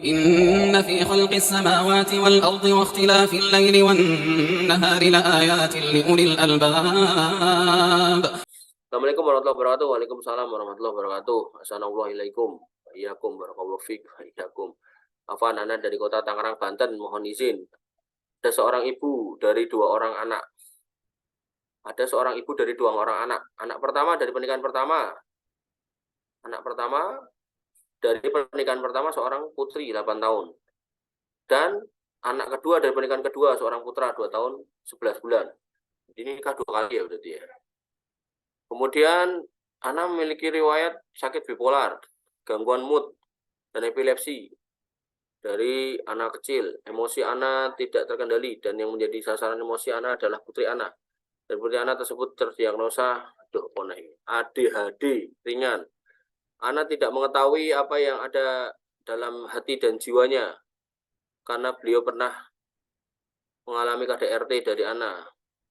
إن في خلق السماوات والأرض واختلاف الليل والنهار لآيات لأولي الألباب. Assalamualaikum warahmatullahi wabarakatuh. Waalaikumsalam warahmatullahi wabarakatuh. Assalamualaikum. Waalaikumsalam warahmatullahi wabarakatuh. Afwan, Ana dari kota Tangerang, Banten. Mohon izin. Ada seorang ibu dari dua orang anak. Ada seorang ibu dari dua orang anak. Anak pertama dari pernikahan pertama. Anak pertama dari pernikahan pertama seorang putri 8 tahun. Dan anak kedua dari pernikahan kedua seorang putra 2 tahun 11 bulan. Ini nikah 2 kali ya berarti ya. Kemudian Ana memiliki riwayat sakit bipolar, gangguan mood, dan epilepsi. Dari anak kecil, emosi Ana tidak terkendali, dan yang menjadi sasaran emosi Ana adalah putri Ana. Dan putri Ana tersebut terdiagnosa ADHD ringan. Ana tidak mengetahui apa yang ada dalam hati dan jiwanya, karena beliau pernah mengalami KDRT dari Ana,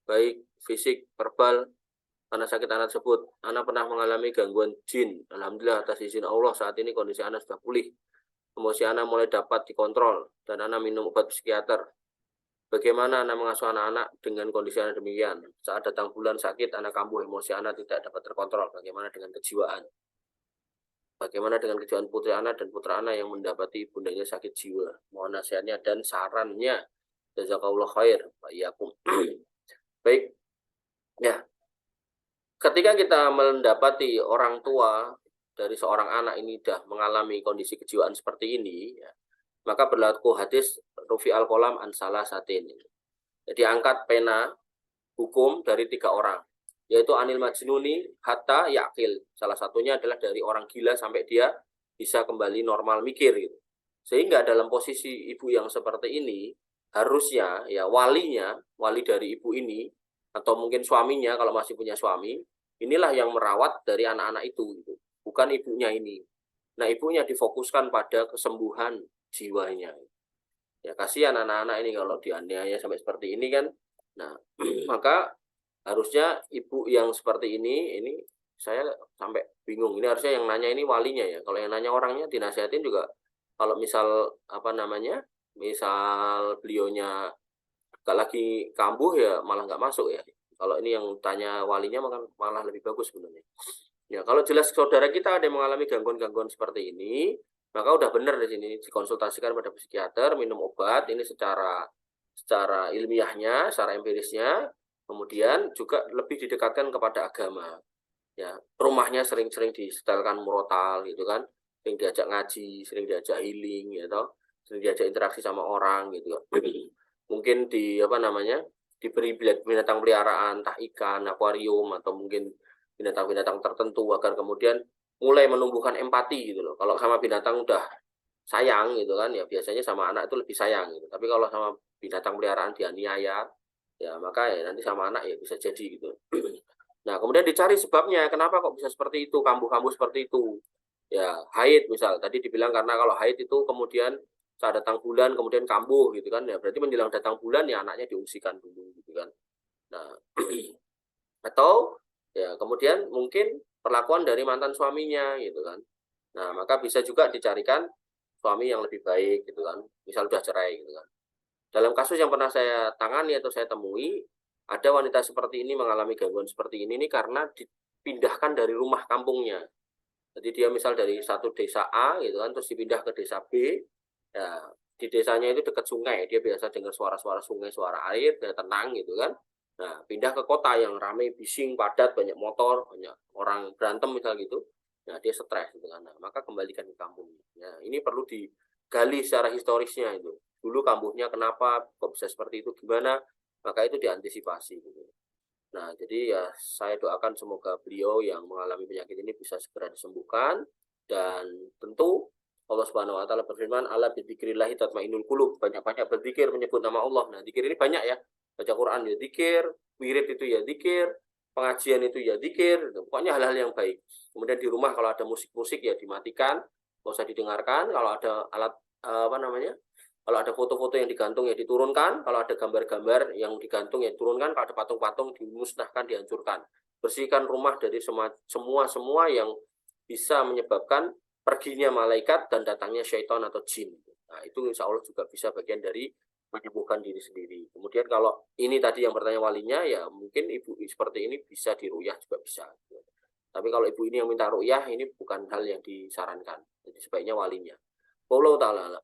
baik fisik, verbal. Karena sakit anak tersebut, Ana pernah mengalami gangguan jin. Alhamdulillah atas izin Allah saat ini kondisi Ana sudah pulih. Emosi Ana mulai dapat dikontrol dan Ana minum obat psikiater. Bagaimana Ana mengasuh anak-anak dengan kondisi Ana demikian? Saat datang bulan sakit, Ana kambuh, emosi Ana tidak dapat terkontrol. Bagaimana dengan kejiwaan? Bagaimana dengan kejiwaan putri Ana dan putra Ana yang mendapati bundanya sakit jiwa? Mohon nasihatnya dan sarannya. Jazakallah khair. Baik. Ya. Ketika kita mendapati orang tua dari seorang anak ini sudah mengalami kondisi kejiwaan seperti ini, ya, maka berlaku hadis Rufi al-Qalam an salasatin. Jadi angkat pena hukum dari 3 orang, yaitu anil majnuni hatta yakil. Salah satunya adalah dari orang gila sampai dia bisa kembali normal mikir gitu. Sehingga dalam posisi ibu yang seperti ini, harusnya ya walinya, wali dari ibu ini, atau mungkin suaminya kalau masih punya suami, inilah yang merawat dari anak-anak itu, gitu. Bukan ibunya ini. Nah, ibunya difokuskan pada kesembuhan jiwanya. Ya, kasihan anak-anak ini kalau dianiaya sampai seperti ini kan. Nah, maka harusnya ibu yang seperti ini saya sampai bingung. Ini harusnya yang nanya ini walinya ya. Kalau yang nanya orangnya dinasihatin juga, kalau misal misal beliaunya gak lagi kambuh ya malah nggak masuk ya. Kalau ini yang tanya walinya malah lebih bagus sebenarnya. Ya, kalau jelas saudara kita ada yang mengalami gangguan-gangguan seperti ini, maka udah benar di sini dikonsultasikan pada psikiater, minum obat ini secara ilmiahnya, secara empirisnya, kemudian juga lebih didekatkan kepada agama. Ya, rumahnya sering-sering disetelkan murotal gitu kan, sering diajak ngaji, sering diajak healing gitu, sering diajak interaksi sama orang gitu. Mungkin diberi binatang peliharaan, entah ikan, akuarium, atau mungkin binatang-binatang tertentu agar kemudian mulai menumbuhkan empati gitu loh. Kalau sama binatang udah sayang gitu kan, ya biasanya sama anak itu lebih sayang gitu. Tapi kalau sama binatang peliharaan dianiaya, ya maka ya nanti sama anak ya bisa jadi gitu. Nah, kemudian dicari sebabnya, kenapa kok bisa seperti itu, kambuh-kambuh seperti itu. Ya, haid misal, tadi dibilang karena kalau haid itu kemudian saat datang bulan kemudian kambuh gitu kan, ya berarti menjelang datang bulan ya anaknya diungsikan dulu gitu kan. Nah, atau ya kemudian mungkin perlakuan dari mantan suaminya gitu kan. Nah, maka bisa juga dicarikan suami yang lebih baik gitu kan, misal udah cerai gitu kan. Dalam kasus yang pernah saya tangani atau saya temui, ada wanita seperti ini mengalami gangguan seperti ini karena dipindahkan dari rumah kampungnya. Jadi dia misal dari satu desa A gitu kan, terus dipindah ke desa B. Ya, di desanya itu dekat sungai, dia biasa dengar suara-suara sungai, suara air, dia tenang gitu kan. Nah, pindah ke kota yang ramai, bising, padat, banyak motor, banyak orang berantem misal gitu. Nah, dia stres gitu kan. Nah, maka kembalikan ke kampungnya. Nah, ini perlu digali secara historisnya itu. Dulu kampungnya kenapa, kok bisa seperti itu, gimana, maka itu diantisipasi gitu. Nah, jadi ya saya doakan semoga beliau yang mengalami penyakit ini bisa segera disembuhkan, dan tentu Allah Subhanahu wa taala berfirman, "Ala bidzikrillah tatmainnul qulub." Banyak-banyak berzikir menyebut nama Allah. Nah, zikir ini banyak ya. Baca Quran ya zikir, wirid itu ya zikir, pengajian itu ya zikir, pokoknya hal-hal yang baik. Kemudian di rumah kalau ada musik-musik ya dimatikan, enggak usah didengarkan. Kalau ada alat kalau ada foto-foto yang digantung ya diturunkan, kalau ada gambar-gambar yang digantung ya diturunkan, kalau ada patung-patung dimusnahkan, dihancurkan. Bersihkan rumah dari semua yang bisa menyebabkan perginya malaikat dan datangnya syaitan atau jin. Nah, itu insya Allah juga bisa bagian dari menyembuhkan diri sendiri. Kemudian kalau ini tadi yang bertanya walinya, ya mungkin ibu seperti ini bisa diruyah juga bisa. Tapi kalau ibu ini yang minta ruqyah, ini bukan hal yang disarankan. Jadi sebaiknya walinya. Wallahu ta'ala.